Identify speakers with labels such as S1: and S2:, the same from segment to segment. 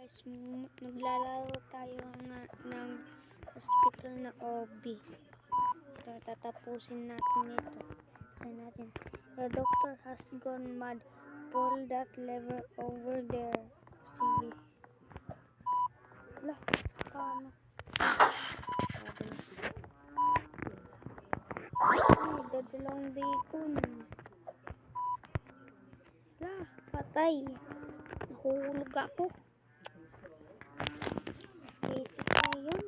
S1: Guys, naglalaro tayo ng hospital na OB. Tatapusin natin ito. Sabi natin, the doctor has gone mad. Pull that lever over there. Sige. Lah, paano? Ay, dadalawang bacon. Lah, patay. Nahulog ako. Basic na yun.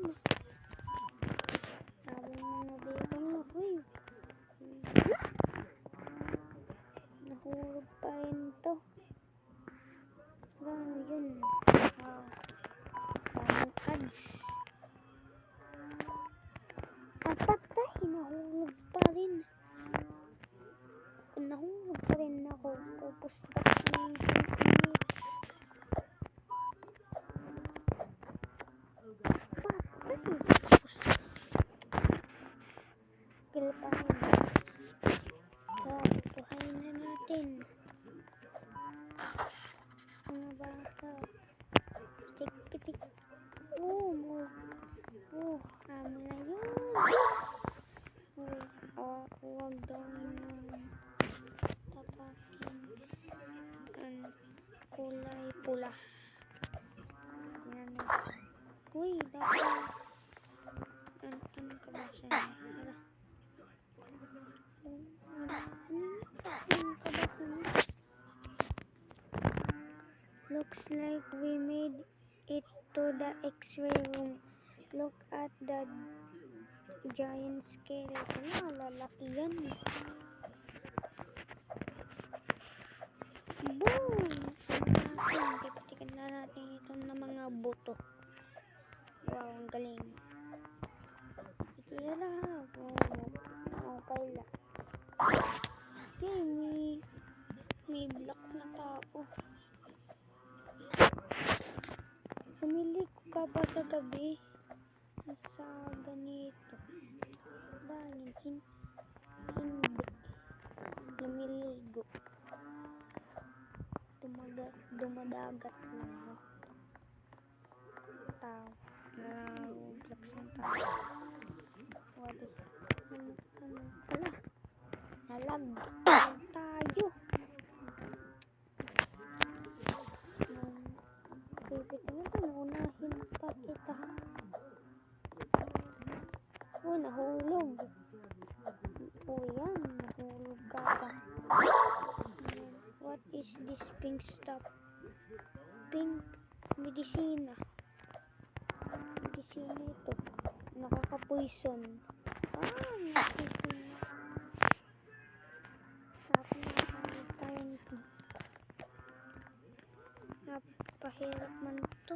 S1: Habang mga bacon na ako eh. Nahulog pa rin to. Ano yun? Daming ads. Patay, nahulog pa rin. Kung nahulog pa rin ako, pupustak na yung singkit. Patay. Kilpahin. Buhayin na natin. Mga bata. Pitik-pitik. Amin na yun. Huwag daw na tapakin ang kulay pula. Yan. Uy, dapat ano ka ba siya? Looks like we made it to the X-ray room. Look at the giant skeleton. Lalaki yan. Boom! Pipatikan na natin ito ng mga buto. Wow, ang galing. Ito na ha. Okay lang. Okay, may block na tao. Humiliko ka ba sa gabi? Sa ganito. Dahil hindi. Lumiligo. Dumadagat lang. Tao. Nag-flex ng tao. Wali. Wala. Nalag tayo. Pipit naman ito. Naunahin pa kita. Nahulog. Yan. Nahulog ka pa. What is this pink stuff? Pink medicina. Medicina ito. Nakaka-poison. Medicina. Tapos nakakamit tayo nito. Napahirap man ito.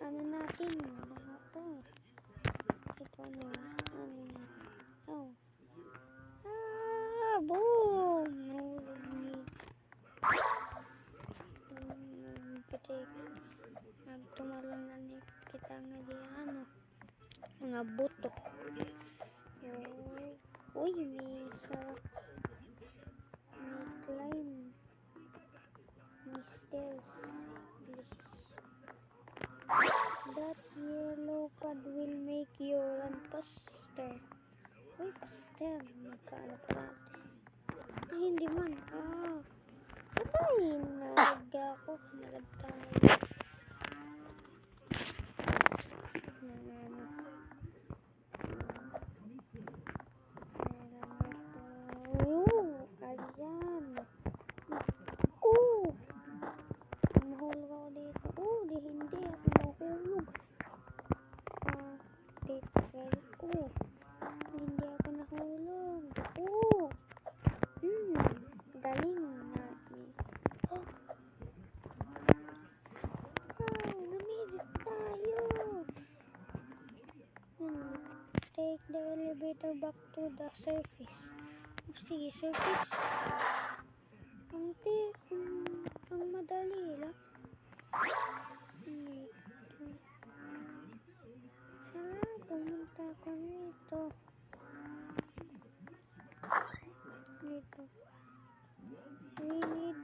S1: Ano natin? Ito boom! Nahulog ni pitik. Nagtumalon na ni kita nga diyan. Mga buto. Uy, may sarap. May climb. May stairs. That yellow pad will make you run faster. Uy, faster. Magkaano pa natin? Ay, hindi man. Patay. Nalagda ako. Nalagda na. Ayan. Nahulog ako dito. Hindi ako nahulog. Hindi ako nahulog. Galing natin. Namidit tayo. Take the elevator back to the surface. Sige, surface. Ang madali lang. Pumunta ako nito. We need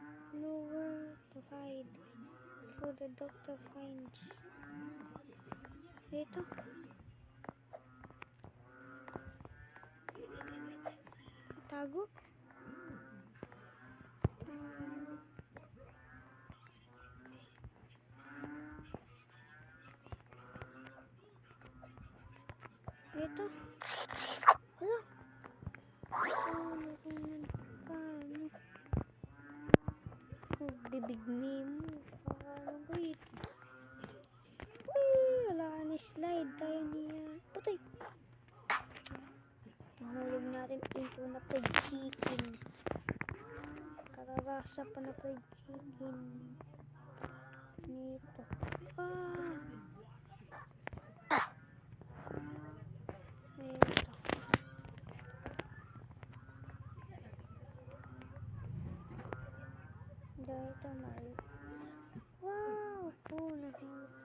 S1: the doctor finds. Dito. Tago. Dito. Hala. Paano kung paano? Bibig ni mo. Paano ba ito? Uy, wala na slide tayo niya. Patay. Mahulog natin ito na fried chicken. Kararasa pa na fried chicken. Nito. Ah. Nito. Dito mal. Wow. Oh, nahulog